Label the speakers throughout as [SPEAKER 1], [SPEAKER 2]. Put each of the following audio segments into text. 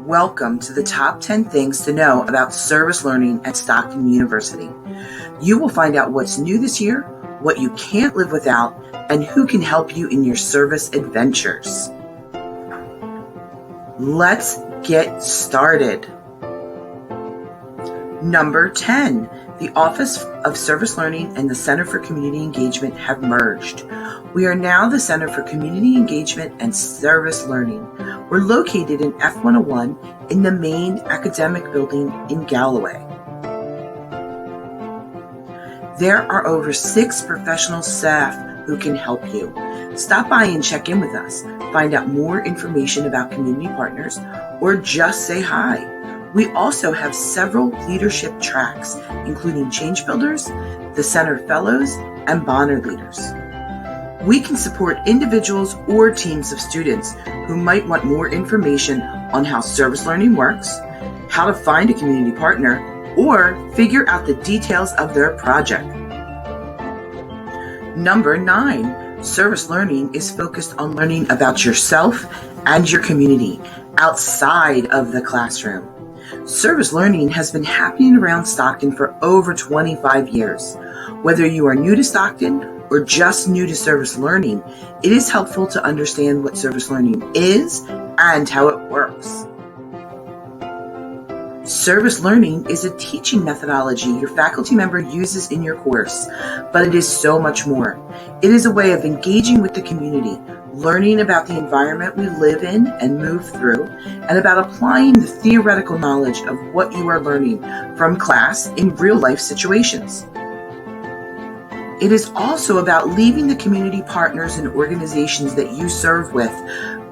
[SPEAKER 1] Welcome to the top 10 things to know about service learning at Stockton University. You will find out what's new this year, what you can't live without, and who can help you in your service adventures. Let's get started. Number 10. The Office of Service Learning and the Center for Community Engagement have merged. We are now the Center for Community Engagement and Service Learning. We're located in F101 in the main academic building in Galloway. There are over 6 professional staff who can help you. Stop by and check in with us, find out more information about community partners, or just say hi. We also have several leadership tracks, including Change Builders, the Center Fellows, and Bonner Leaders. We can support individuals or teams of students who might want more information on how service learning works, how to find a community partner, or figure out the details of their project. Number 9, service learning is focused on learning about yourself and your community outside of the classroom. Service learning has been happening around Stockton for over 25 years. Whether you are new to Stockton or just new to service learning, it is helpful to understand what service learning is and how it works. Service learning is a teaching methodology your faculty member uses in your course, but it is so much more. It is a way of engaging with the community, learning about the environment we live in and move through, and about applying the theoretical knowledge of what you are learning from class in real-life situations. It is also about leaving the community partners and organizations that you serve with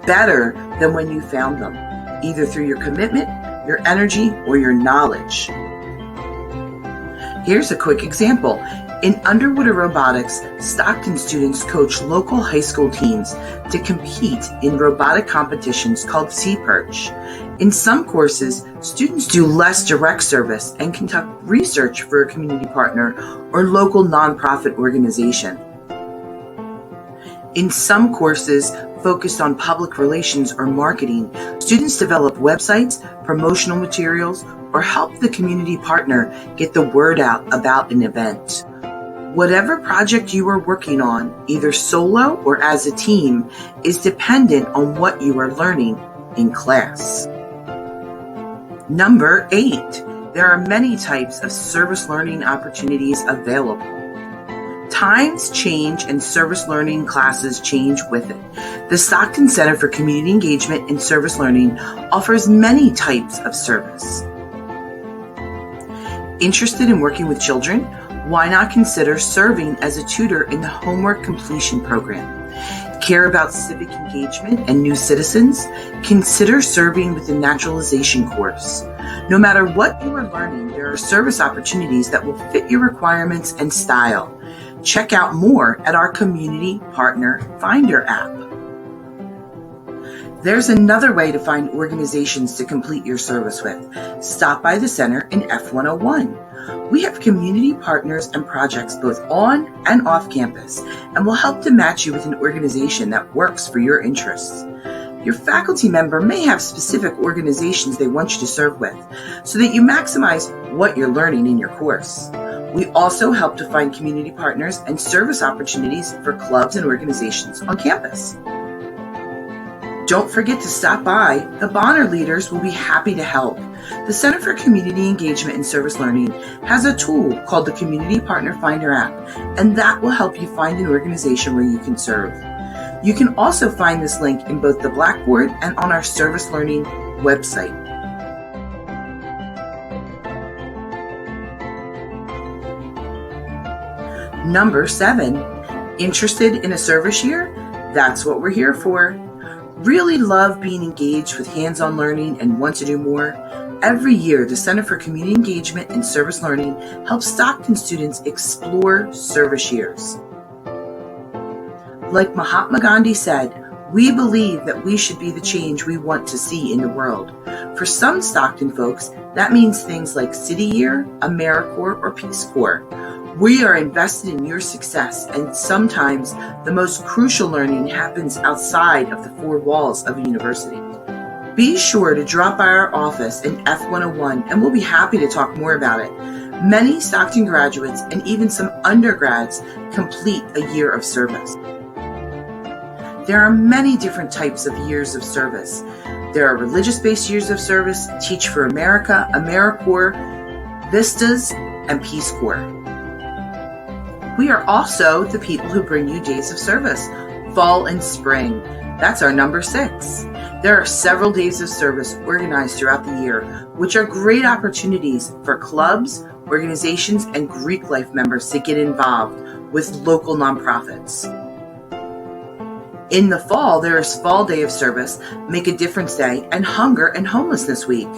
[SPEAKER 1] better than when you found them, either through your commitment, your energy, or your knowledge. Here's a quick example. In underwater robotics, Stockton students coach local high school teams to compete in robotic competitions called Sea Perch. In some courses, students do less direct service and conduct research for a community partner or local nonprofit organization. In some courses focused on public relations or marketing, students develop websites, promotional materials, or help the community partner get the word out about an event. Whatever project you are working on, either solo or as a team, is dependent on what you are learning in class. Number 8, there are many types of service learning opportunities available. Times change and service learning classes change with it. The Stockton Center for Community Engagement and Service Learning offers many types of service. Interested in working with children? Why not consider serving as a tutor in the homework completion program? Care about civic engagement and new citizens? Consider serving with the naturalization course. No matter what you are learning, there are service opportunities that will fit your requirements and style. Check out more at our Community Partner Finder app. There's another way to find organizations to complete your service with. Stop by the center in F101. We have community partners and projects both on and off campus, and will help to match you with an organization that works for your interests. Your faculty member may have specific organizations they want you to serve with, so that you maximize what you're learning in your course. We also help to find community partners and service opportunities for clubs and organizations on campus. Don't forget to stop by. The Bonner Leaders will be happy to help. The Center for Community Engagement and Service Learning has a tool called the Community Partner Finder app, and that will help you find an organization where you can serve. You can also find this link in both the Blackboard and on our Service Learning website. Number 7, interested in a service year? That's what we're here for. Really love being engaged with hands-on learning and want to do more? Every year, the Center for Community Engagement and Service Learning helps Stockton students explore service years. Like Mahatma Gandhi said, we believe that we should be the change we want to see in the world. For some Stockton folks, that means things like City Year, AmeriCorps, or Peace Corps. We are invested in your success, and sometimes the most crucial learning happens outside of the 4 walls of a university. Be sure to drop by our office in F101 and we'll be happy to talk more about it. Many Stockton graduates and even some undergrads complete a year of service. There are many different types of years of service. There are religious-based years of service, Teach for America, AmeriCorps, Vistas, and Peace Corps. We are also the people who bring you days of service, fall and spring. That's our number 6. There are several days of service organized throughout the year, which are great opportunities for clubs, organizations, and Greek life members to get involved with local nonprofits. In the fall, there is Fall Day of Service, Make a Difference Day, and Hunger and Homelessness Week.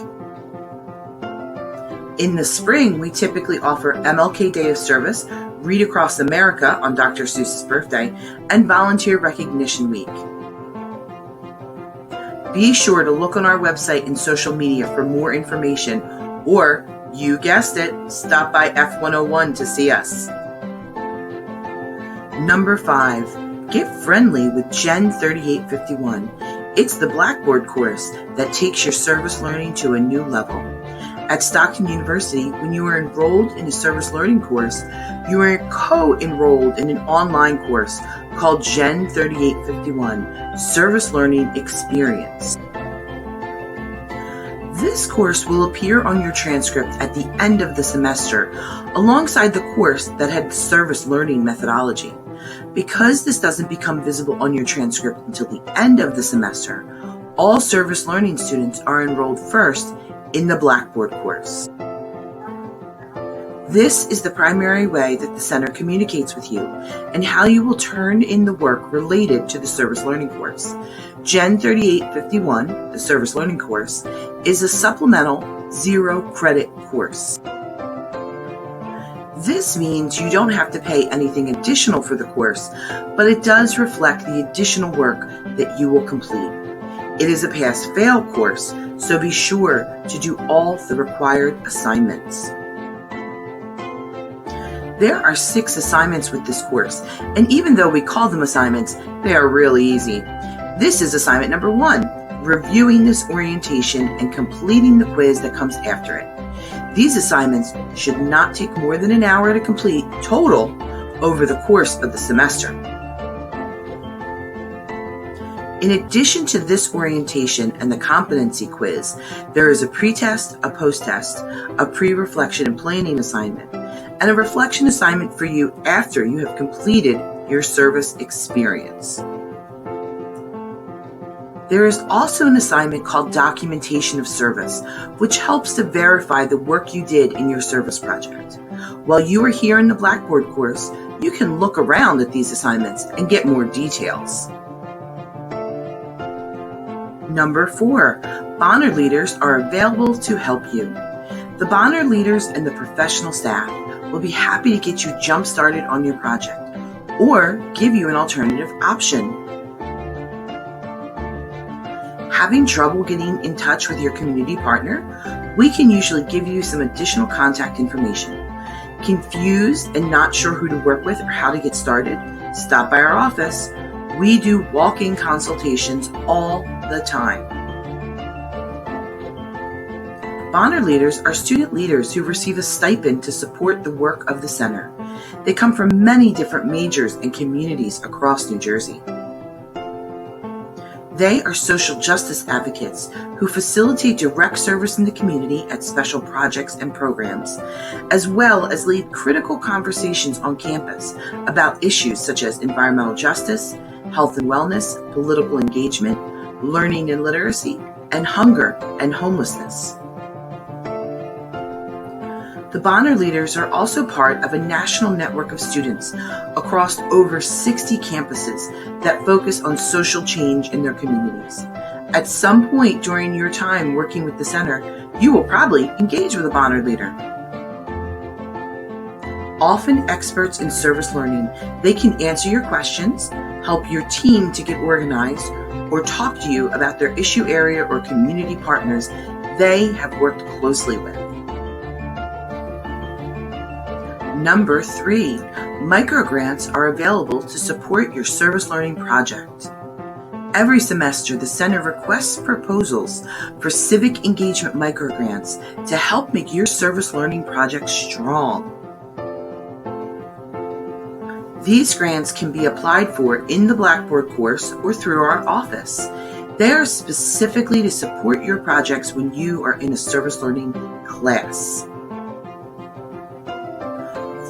[SPEAKER 1] In the spring, we typically offer MLK Day of Service, Read Across America on Dr. Seuss's birthday, and Volunteer Recognition Week. Be sure to look on our website and social media for more information, or, you guessed it, stop by F101 to see us. Number 5. Get friendly with Gen 3851. It's the Blackboard course that takes your service learning to a new level. At Stockton University, when you are enrolled in a service learning course, you are co-enrolled in an online course called Gen 3851, Service Learning Experience. This course will appear on your transcript at the end of the semester, alongside the course that had service learning methodology. Because this doesn't become visible on your transcript until the end of the semester, all service learning students are enrolled first in the Blackboard course. This is the primary way that the center communicates with you and how you will turn in the work related to the service learning course. Gen 3851, the service learning course, is a supplemental 0-credit course. This means you don't have to pay anything additional for the course, but it does reflect the additional work that you will complete. It is a pass-fail course, so be sure to do all the required assignments. There are 6 assignments with this course, and even though we call them assignments, they are really easy. This is assignment number 1, reviewing this orientation and completing the quiz that comes after it. These assignments should not take more than an hour to complete total over the course of the semester. In addition to this orientation and the competency quiz, there is a pre-test, a post-test, a pre-reflection and planning assignment, and a reflection assignment for you after you have completed your service experience. There is also an assignment called Documentation of Service, which helps to verify the work you did in your service project. While you are here in the Blackboard course, you can look around at these assignments and get more details. Number 4, Bonner leaders are available to help you. The Bonner leaders and the professional staff will be happy to get you jump-started on your project or give you an alternative option. Having trouble getting in touch with your community partner? We can usually give you some additional contact information. Confused and not sure who to work with or how to get started? Stop by our office. We do walk-in consultations all the time. Bonner leaders are student leaders who receive a stipend to support the work of the center. They come from many different majors and communities across New Jersey. They are social justice advocates who facilitate direct service in the community at special projects and programs, as well as lead critical conversations on campus about issues such as environmental justice, health and wellness, political engagement, learning and literacy, and hunger and homelessness. The Bonner leaders are also part of a national network of students across over 60 campuses that focus on social change in their communities. At some point during your time working with the center, you will probably engage with a Bonner leader. Often experts in service learning, they can answer your questions, help your team to get organized, or talk to you about their issue area or community partners they have worked closely with. Number 3, microgrants are available to support your service learning project. Every semester, the Center requests proposals for civic engagement microgrants to help make your service learning project strong. These grants can be applied for in the Blackboard course or through our office. They are specifically to support your projects when you are in a service learning class.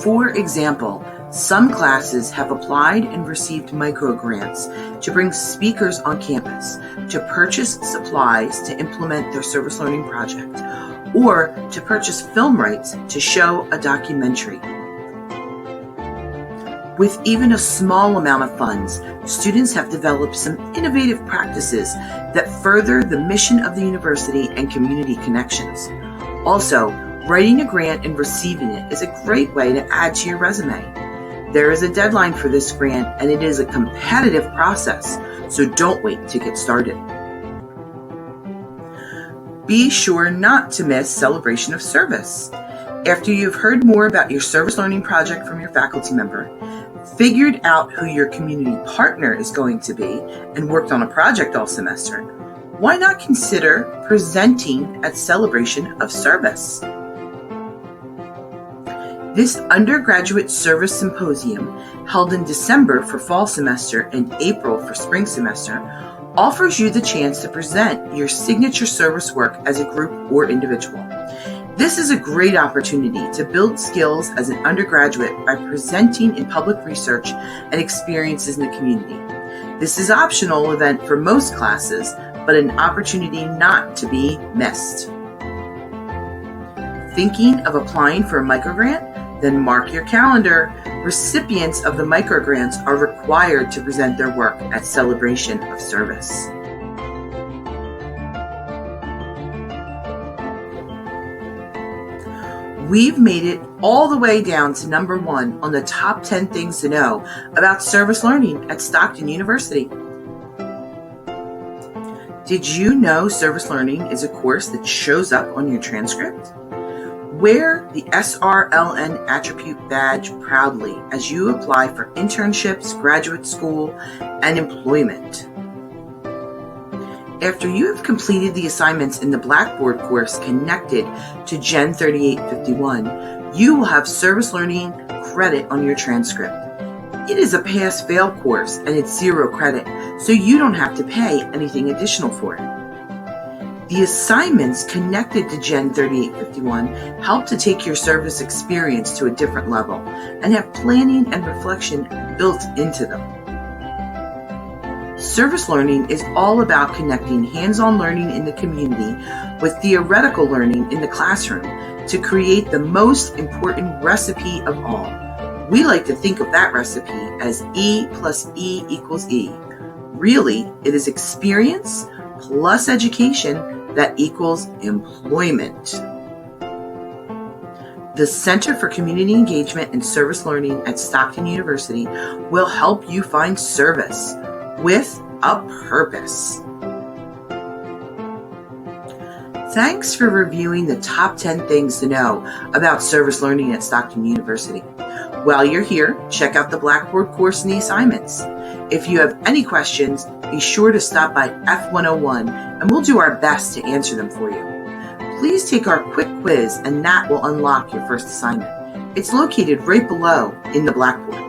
[SPEAKER 1] For example, some classes have applied and received microgrants to bring speakers on campus, to purchase supplies to implement their service learning project, or to purchase film rights to show a documentary. With even a small amount of funds, students have developed some innovative practices that further the mission of the university and community connections. Also, writing a grant and receiving it is a great way to add to your resume. There is a deadline for this grant, and it is a competitive process, so don't wait to get started. Be sure not to miss Celebration of Service. After you've heard more about your service learning project from your faculty member, figured out who your community partner is going to be, and worked on a project all semester, why not consider presenting at Celebration of Service? This undergraduate service symposium, held in December for fall semester and April for spring semester, offers you the chance to present your signature service work as a group or individual. This is a great opportunity to build skills as an undergraduate by presenting in public research and experiences in the community. This is an optional event for most classes, but an opportunity not to be missed. Thinking of applying for a microgrant? Then mark your calendar. Recipients of the microgrants are required to present their work at Celebration of Service. We've made it all the way down to number 1 on the top 10 things to know about service learning at Stockton University. Did you know service learning is a course that shows up on your transcript? Wear the SRLN attribute badge proudly as you apply for internships, graduate school, and employment. After you have completed the assignments in the Blackboard course connected to Gen 3851, you will have service learning credit on your transcript. It is a pass-fail course and it's 0 credit, so you don't have to pay anything additional for it. The assignments connected to Gen 3851 help to take your service experience to a different level and have planning and reflection built into them. Service learning is all about connecting hands-on learning in the community with theoretical learning in the classroom to create the most important recipe of all. We like to think of that recipe as E plus E equals E. Really, it is experience plus education that equals employment. The Center for Community Engagement and Service Learning at Stockton University will help you find service with a purpose. Thanks for reviewing the top 10 things to know about service learning at Stockton University. While you're here, check out the Blackboard course and the assignments. If you have any questions, be sure to stop by F101 and we'll do our best to answer them for you. Please take our quick quiz and that will unlock your first assignment. It's located right below in the Blackboard.